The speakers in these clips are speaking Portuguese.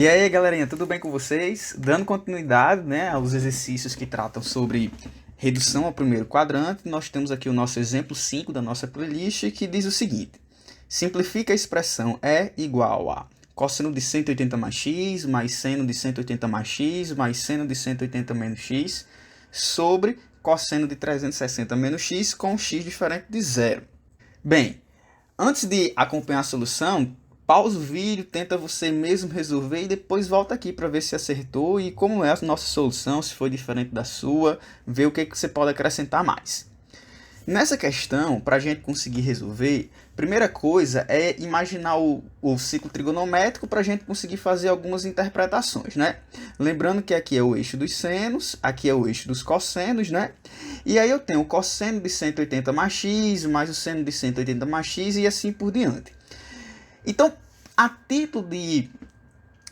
E aí, galerinha, tudo bem com vocês? Dando continuidade, né, aos exercícios que tratam sobre redução ao primeiro quadrante, nós temos aqui o nosso exemplo 5 da nossa playlist, que diz o seguinte: simplifica a expressão é igual a cosseno de 180 mais x, mais seno de 180 mais x, mais seno de 180 menos x, sobre cosseno de 360 menos x com x diferente de zero. Bem, antes de acompanhar a solução, pausa o vídeo, tenta você mesmo resolver e depois volta aqui para ver se acertou e como é a nossa solução, se foi diferente da sua, ver o que você pode acrescentar mais. Nessa questão, para a gente conseguir resolver, primeira coisa é imaginar o ciclo trigonométrico para a gente conseguir fazer algumas interpretações, né? Lembrando que aqui é o eixo dos senos, aqui é o eixo dos cossenos, né? E aí eu tenho o cosseno de 180 mais x, mais o seno de 180 mais x e assim por diante. Então, a título de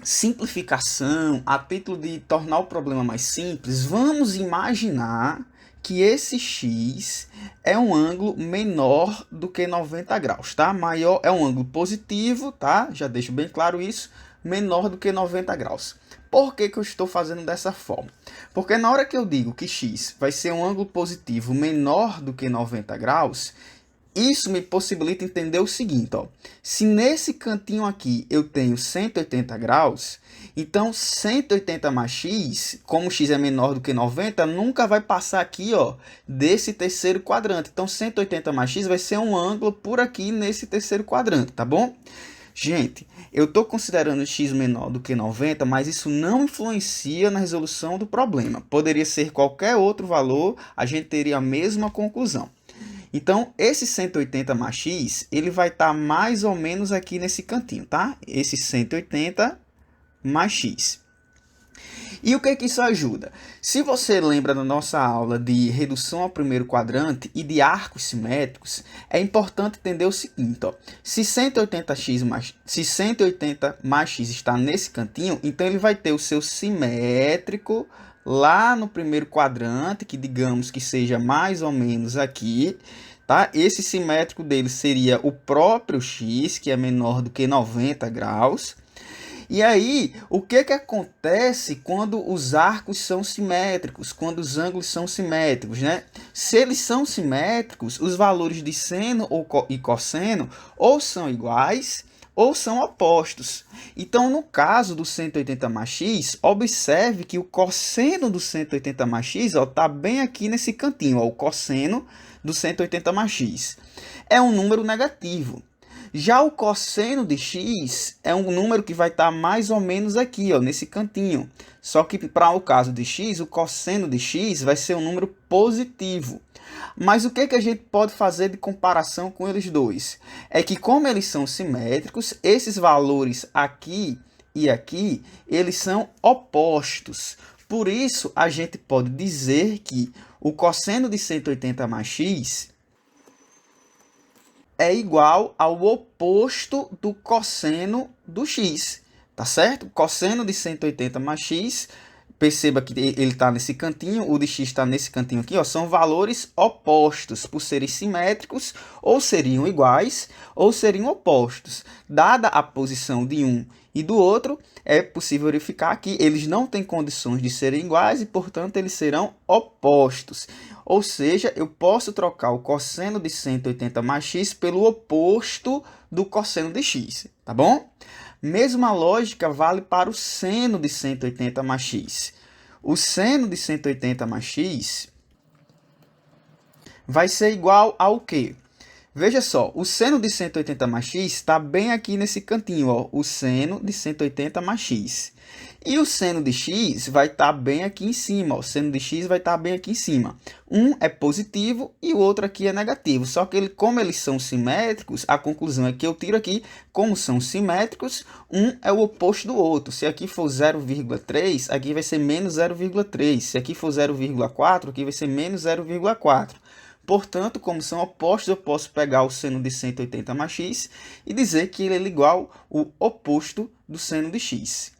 simplificação, a título de tornar o problema mais simples, vamos imaginar que esse x é um ângulo menor do que 90 graus, tá? Maior é um ângulo positivo, tá? Já deixo bem claro isso, menor do que 90 graus. Por que eu estou fazendo dessa forma? Porque na hora que eu digo que x vai ser um ângulo positivo menor do que 90 graus, isso me possibilita entender o seguinte, ó. Se nesse cantinho aqui eu tenho 180 graus, então 180 mais x, como x é menor do que 90, nunca vai passar aqui, ó, desse terceiro quadrante. Então 180 mais x vai ser um ângulo por aqui nesse terceiro quadrante, tá bom? Gente, eu estou considerando x menor do que 90, mas isso não influencia na resolução do problema. Poderia ser qualquer outro valor, a gente teria a mesma conclusão. Então, esse 180 mais x, ele vai estar mais ou menos aqui nesse cantinho, tá? Esse 180 mais x. E o que que isso ajuda? Se você lembra da nossa aula de redução ao primeiro quadrante e de arcos simétricos, é importante entender o seguinte, ó. Se 180 mais x está nesse cantinho, então ele vai ter o seu simétrico lá no primeiro quadrante, que digamos que seja mais ou menos aqui, tá? Esse simétrico dele seria o próprio x, que é menor do que 90 graus. E aí, o que acontece quando os arcos são simétricos, quando os ângulos são simétricos, né? Se eles são simétricos, os valores de seno e cosseno ou são iguais ou são opostos. Então, no caso do 180 mais x, observe que o cosseno do 180 mais x está bem aqui nesse cantinho, ó, o cosseno do 180 mais x. É um número negativo. Já o cosseno de x é um número que vai estar mais ou menos aqui, ó, nesse cantinho. Só que para o caso de x, o cosseno de x vai ser um número positivo. Mas o que a gente pode fazer de comparação com eles dois? É que como eles são simétricos, esses valores aqui e aqui, eles são opostos. Por isso, a gente pode dizer que o cosseno de 180 mais x é igual ao oposto do cosseno do x, tá certo? Cosseno de 180 mais x, perceba que ele está nesse cantinho, o de x está nesse cantinho aqui, ó, são valores opostos, por serem simétricos, ou seriam iguais, ou seriam opostos. Dada a posição de um e do outro, é possível verificar que eles não têm condições de serem iguais e, portanto, eles serão opostos. Ou seja, eu posso trocar o cosseno de 180 mais x pelo oposto do cosseno de x, tá bom? Mesma lógica vale para o seno de 180 mais x. O seno de 180 mais x vai ser igual ao quê? Veja só, o seno de 180 mais x está bem aqui nesse cantinho, ó, o seno de 180 mais x. E o seno de x vai estar bem aqui em cima, ó, o seno de x vai estar bem aqui em cima. Um é positivo e o outro aqui é negativo. Só que como eles são simétricos, a conclusão é que eu tiro aqui, como são simétricos, um é o oposto do outro. Se aqui for 0,3, aqui vai ser menos 0,3. Se aqui for 0,4, aqui vai ser menos 0,4. Portanto, como são opostos, eu posso pegar o seno de 180 mais x e dizer que ele é igual ao oposto do seno de x.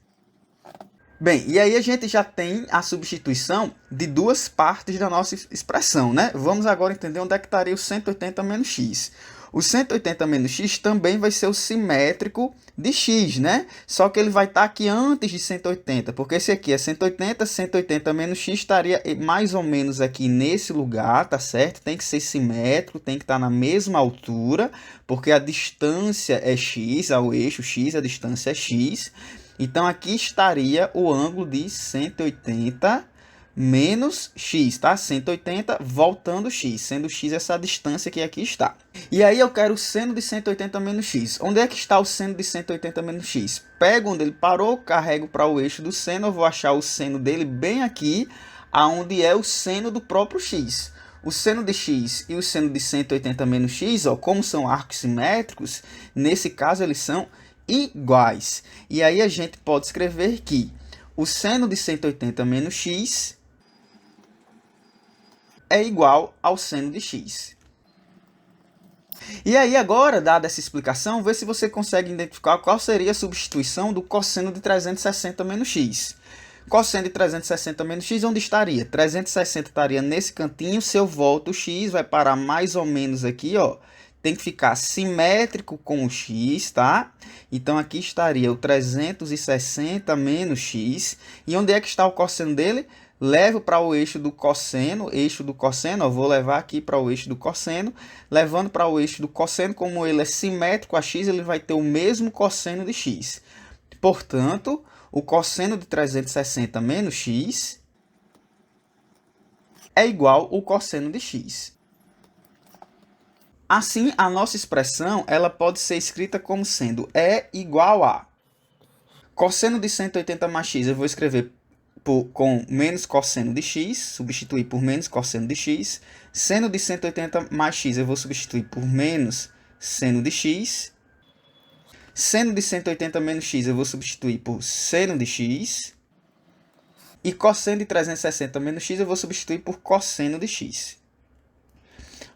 Bem, e aí a gente já tem a substituição de duas partes da nossa expressão, né? Vamos agora entender onde é que estaria o 180 menos x. O 180 menos x também vai ser o simétrico de x, né? Só que ele vai estar aqui antes de 180, porque esse aqui é 180, 180 menos x estaria mais ou menos aqui nesse lugar, tá certo? Tem que ser simétrico, tem que estar na mesma altura, porque a distância é x, ao eixo x, a distância é x. Então, aqui estaria o ângulo de 180 menos x, tá? 180 voltando x, sendo x essa distância que aqui está. E aí eu quero o seno de 180 menos x. Onde é que está o seno de 180 menos x? Pego onde ele parou, carrego para o eixo do seno, eu vou achar o seno dele bem aqui, aonde é o seno do próprio x. O seno de x e o seno de 180 menos x, ó, como são arcos simétricos, nesse caso eles são iguais. E aí a gente pode escrever que o seno de 180 menos x é igual ao seno de x. E aí agora, dada essa explicação, vê se você consegue identificar qual seria a substituição do cosseno de 360 menos x. Cosseno de 360 menos x, onde estaria? 360 estaria nesse cantinho, se eu volto o x, vai parar mais ou menos aqui, ó. Tem que ficar simétrico com o x, tá? Então, aqui estaria o 360 menos x. E onde é que está o cosseno dele? Levo para o eixo do cosseno, ó, vou levar aqui para o eixo do cosseno. Levando para o eixo do cosseno, como ele é simétrico a x, ele vai ter o mesmo cosseno de x. Portanto, o cosseno de 360 menos x é igual ao cosseno de x. Assim, a nossa expressão ela pode ser escrita como sendo E igual a cosseno de 180 mais x, eu vou escrever com menos cosseno de x, substituir por menos cosseno de x. Seno de 180 mais x, eu vou substituir por menos seno de x. Seno de 180 menos x, eu vou substituir por seno de x. E cosseno de 360 menos x, eu vou substituir por cosseno de x.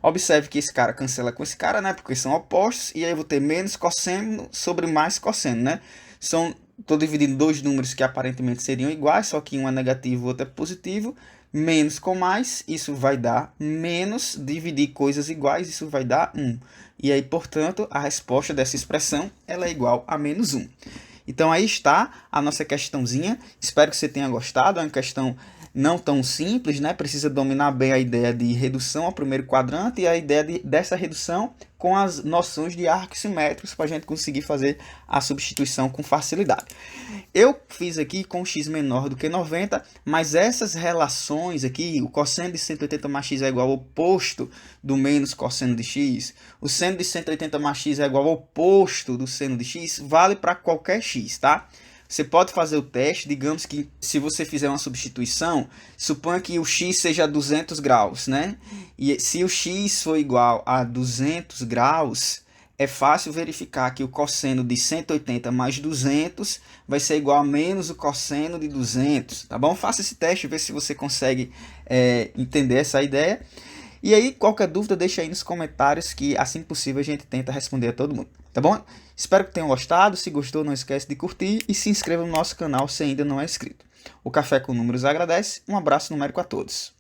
Observe que esse cara cancela com esse cara, né? Porque são opostos. E aí eu vou ter menos cosseno sobre mais cosseno, né? Estou dividindo dois números que aparentemente seriam iguais, só que um é negativo e o outro é positivo. Menos com mais, isso vai dar menos. Dividir coisas iguais, isso vai dar 1. E aí, portanto, a resposta dessa expressão ela é igual a menos 1. Então, aí está a nossa questãozinha. Espero que você tenha gostado. É uma questão não tão simples, né? Precisa dominar bem a ideia de redução ao primeiro quadrante e a ideia dessa redução com as noções de arcos simétricos para a gente conseguir fazer a substituição com facilidade. Eu fiz aqui com x menor do que 90, mas essas relações aqui, o cosseno de 180 mais x é igual ao oposto do menos cosseno de x, o seno de 180 mais x é igual ao oposto do seno de x, vale para qualquer x, tá? Você pode fazer o teste, digamos que se você fizer uma substituição, suponha que o x seja 200 graus, né? E se o x for igual a 200 graus, é fácil verificar que o cosseno de 180 mais 200 vai ser igual a menos o cosseno de 200, tá bom? Faça esse teste, vê se você consegue entender essa ideia. E aí, qualquer dúvida, deixa aí nos comentários que, assim que possível, a gente tenta responder a todo mundo, tá bom? Espero que tenham gostado. Se gostou, não esquece de curtir e se inscreva no nosso canal se ainda não é inscrito. O Café com Números agradece. Um abraço numérico a todos.